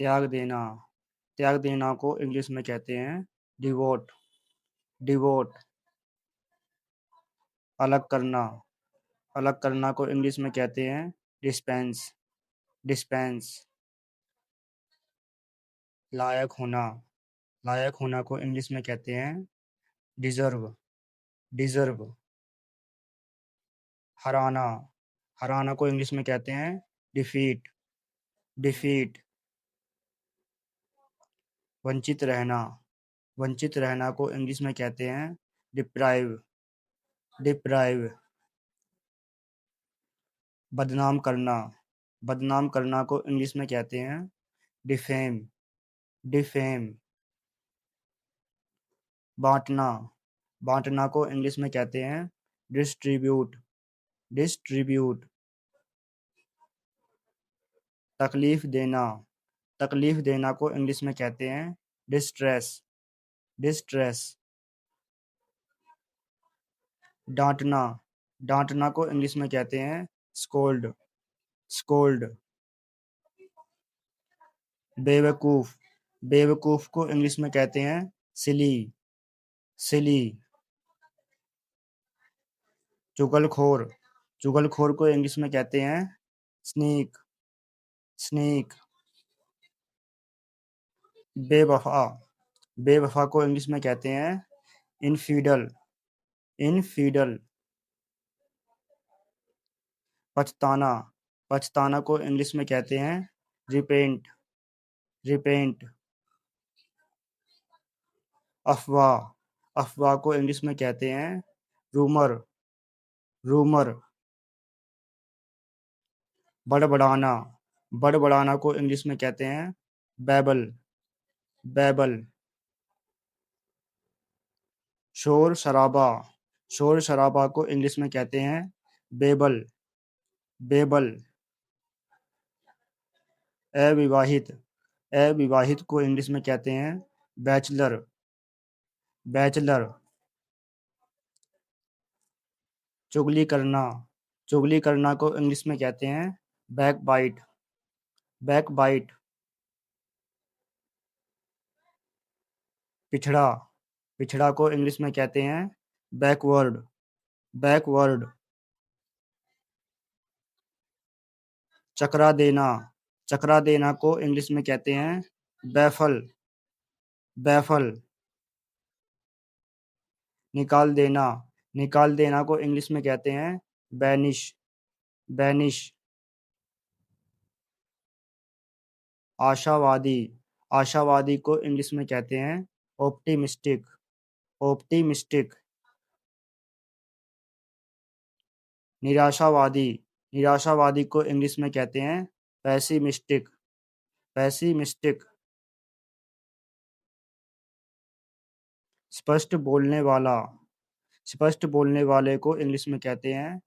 त्याग देना। त्याग देना को इंग्लिश में कहते हैं डिवोट। डिवोट। अलग करना। अलग करना को इंग्लिश में कहते हैं डिस्पेंस। डिस्पेंस। लायक होना। लायक होना को इंग्लिश में कहते हैं डिजर्व। डिजर्व। हराना। हराना को इंग्लिश में कहते हैं डिफीट। डिफीट। वंचित रहना। वंचित रहना को इंग्लिश में कहते हैं डिप्राइव। डिप्राइव। बदनाम करना। बदनाम करना को इंग्लिश में कहते हैं डिफेम। डिफेम। बांटना। बांटना को इंग्लिश में कहते हैं डिस्ट्रीब्यूट। डिस्ट्रीब्यूट। तकलीफ देना। तकलीफ देना को इंग्लिश में कहते हैं डिस्ट्रेस। डिस्ट्रेस। डांटना। डांटना को इंग्लिश में कहते हैं स्कोल्ड। स्कोल्ड। बेवकूफ। बेवकूफ को इंग्लिश में कहते हैं सिली। सिली। चुगलखोर। चुगलखोर को इंग्लिश में कहते हैं स्नीक। स्नीक। बेवफा। बेवफा को इंग्लिश में कहते हैं इनफीडल। इनफीडल। पछताना। पछताना को इंग्लिश में कहते हैं रिपेंट। रिपेंट। अफवाह। अफवाह को इंग्लिश में कहते हैं रूमर। रूमर। बड़बड़ाना। बड़बड़ाना को इंग्लिश में कहते हैं बैबल। बैबल। शोर शराबा। शोर शराबा को इंग्लिश में कहते हैं बेबल। बेबल। अविवाहित। अविवाहित को इंग्लिश में कहते हैं बैचलर। बैचलर। चुगली करना। चुगली करना को इंग्लिश में कहते हैं बैकबाइट। बैकबाइट। पिछड़ा। पिछड़ा को इंग्लिश में कहते हैं बैकवर्ड। बैकवर्ड। चकरा देना। चकरा देना को इंग्लिश में कहते हैं बैफल। बैफल। निकाल देना। निकाल देना को इंग्लिश में कहते हैं बैनिश। बैनिश। आशावादी। आशावादी को इंग्लिश में कहते हैं ऑप्टिमिस्टिक। ऑप्टिमिस्टिक। निराशावादी। निराशावादी को इंग्लिश में कहते हैं पैसिमिस्टिक। पैसिमिस्टिक। स्पष्ट बोलने वाला। स्पष्ट बोलने वाले को इंग्लिश में कहते हैं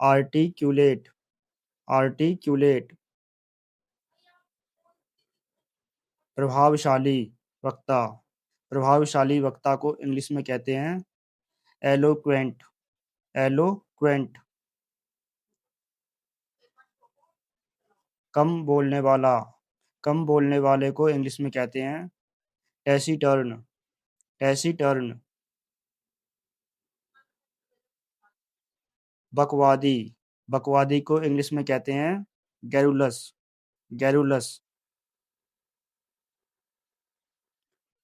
आर्टिक्यूलेट। आर्टिक्यूलेट। प्रभावशाली वक्ता। प्रभावशाली वक्ता को इंग्लिश में कहते हैं एलोक्वेंट। एलोक्वेंट। कम बोलने वाला। कम बोलने वाले को इंग्लिश में कहते हैं टैसीटर्न। टैसीटर्न। बकवादी। बकवादी को इंग्लिश में कहते हैं गैरुलस। गैरुलस।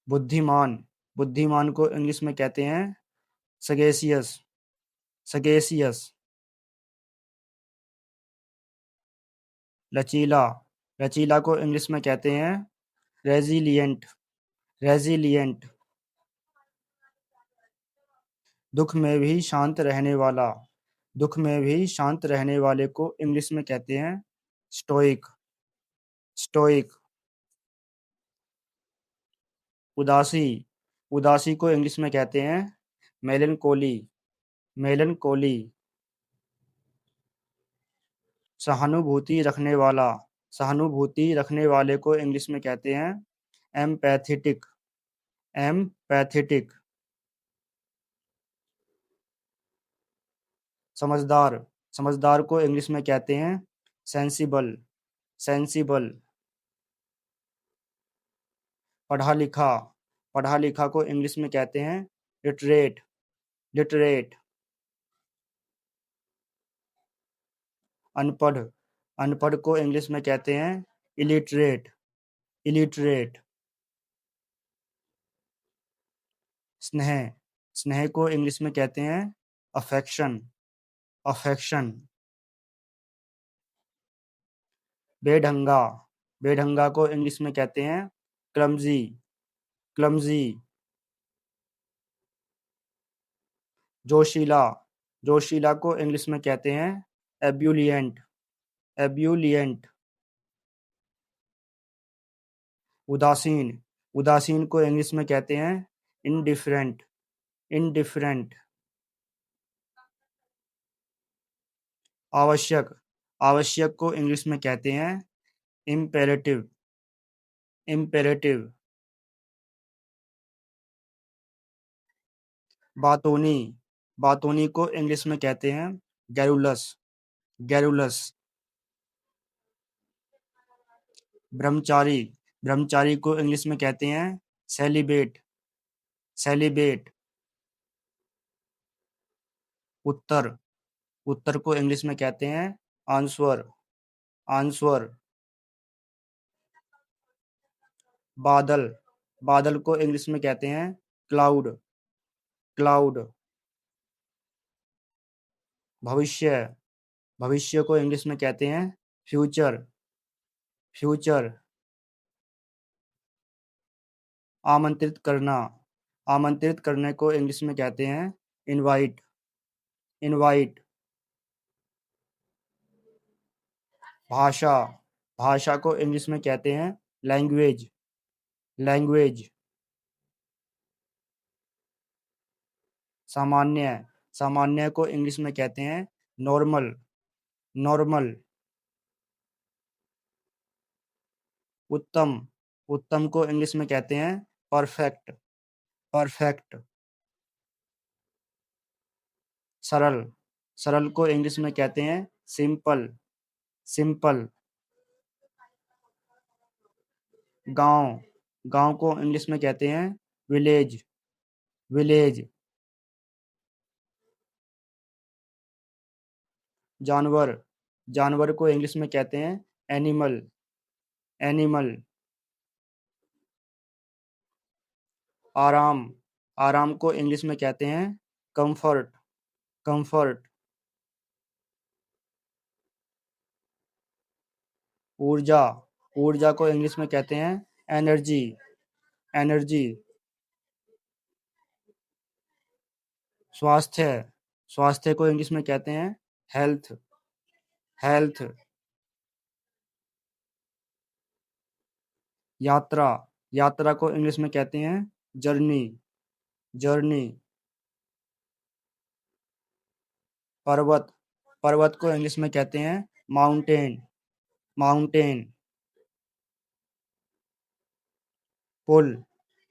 बुद्धिमान। बुद्धिमान को इंग्लिश में कहते हैं सगेसियस। सगेसियस। लचीला। लचीला को इंग्लिश में कहते हैं रेजिलिएंट। रेजिलिएंट। दुख में भी शांत रहने वाला। दुख में भी शांत रहने वाले को इंग्लिश में कहते हैं स्टोइक। स्टोइक। उदासी। उदासी को इंग्लिश में कहते हैं मेलनकोली। मेलनकोली। सहानुभूति रखने वाला। सहानुभूति रखने वाले को इंग्लिश में कहते हैं एम्पैथेटिक। एम्पैथेटिक। समझदार। समझदार को इंग्लिश में कहते हैं सेंसिबल। सेंसिबल। पढ़ा लिखा, पढ़ा लिखा को इंग्लिश में कहते हैं लिटरेट, लिटरेट। अनपढ़, अनपढ़ को इंग्लिश में कहते हैं इलिटरेट, इलिटरेट। स्नेह, स्नेह को इंग्लिश में कहते हैं अफेक्शन, अफेक्शन। बेढंगा, बेढंगा को इंग्लिश में कहते हैं क्लमजी, क्लमजी। जोशीला, जोशीला को इंग्लिश में कहते हैं एब्यूलियंट, एब्यूलियंट। उदासीन, उदासीन को इंग्लिश में कहते हैं इनडिफरेंट, इनडिफरेंट। आवश्यक, आवश्यक को इंग्लिश में कहते हैं इम्पेरेटिव, इम्पेरेटिव। बातूनी, बातूनी को इंग्लिश में कहते हैं गैरुलस, गैरुलस। ब्रह्मचारी, ब्रह्मचारी को इंग्लिश में कहते हैं सेलिबेट, सेलिबेट। उत्तर, उत्तर को इंग्लिश में कहते हैं आंसवर, आंसवर। बादल, बादल को इंग्लिश में कहते हैं क्लाउड, क्लाउड। भविष्य, भविष्य को इंग्लिश में कहते हैं फ्यूचर, फ्यूचर। आमंत्रित करना, आमंत्रित करने को इंग्लिश में कहते हैं इनवाइट, इनवाइट। भाषा, भाषा को इंग्लिश में कहते हैं लैंग्वेज, लैंग्वेज। सामान्य, सामान्य को इंग्लिश में कहते हैं नॉर्मल, नॉर्मल। उत्तम, उत्तम को इंग्लिश में कहते हैं परफेक्ट, परफेक्ट। सरल, सरल को इंग्लिश में कहते हैं सिंपल, सिंपल। गांव, गांव को इंग्लिश में कहते हैं विलेज, विलेज। जानवर, जानवर को इंग्लिश में कहते हैं एनिमल, एनिमल। आराम, आराम को इंग्लिश में कहते हैं कंफर्ट, कंफर्ट। ऊर्जा, ऊर्जा को इंग्लिश में कहते हैं एनर्जी, एनर्जी। स्वास्थ्य, स्वास्थ्य को इंग्लिश में कहते हैं हेल्थ, हेल्थ। यात्रा, यात्रा को इंग्लिश में कहते हैं जर्नी, जर्नी। पर्वत, पर्वत को इंग्लिश में कहते हैं माउंटेन, माउंटेन। पुल,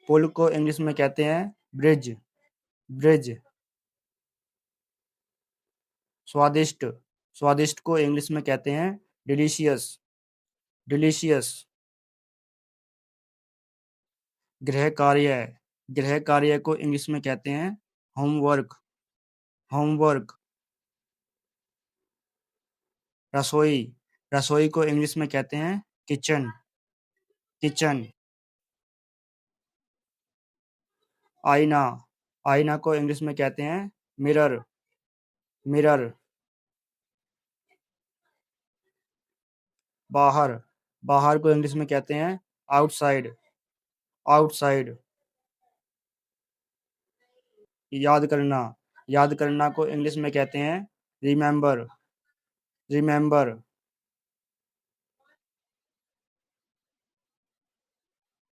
पुल को इंग्लिश में कहते हैं ब्रिज, ब्रिज। स्वादिष्ट, स्वादिष्ट को इंग्लिश में कहते हैं डिलीशियस, डिलीशियस। गृह कार्य, गृह कार्य को इंग्लिश में कहते हैं होमवर्क, होमवर्क। रसोई, रसोई को इंग्लिश में कहते हैं किचन, किचन। आईना, आईना को इंग्लिश में कहते हैं मिरर, मिरर। बाहर, बाहर को इंग्लिश में कहते हैं आउटसाइड, आउटसाइड। याद करना, याद करना को इंग्लिश में कहते हैं रिमेंबर, रिमेंबर।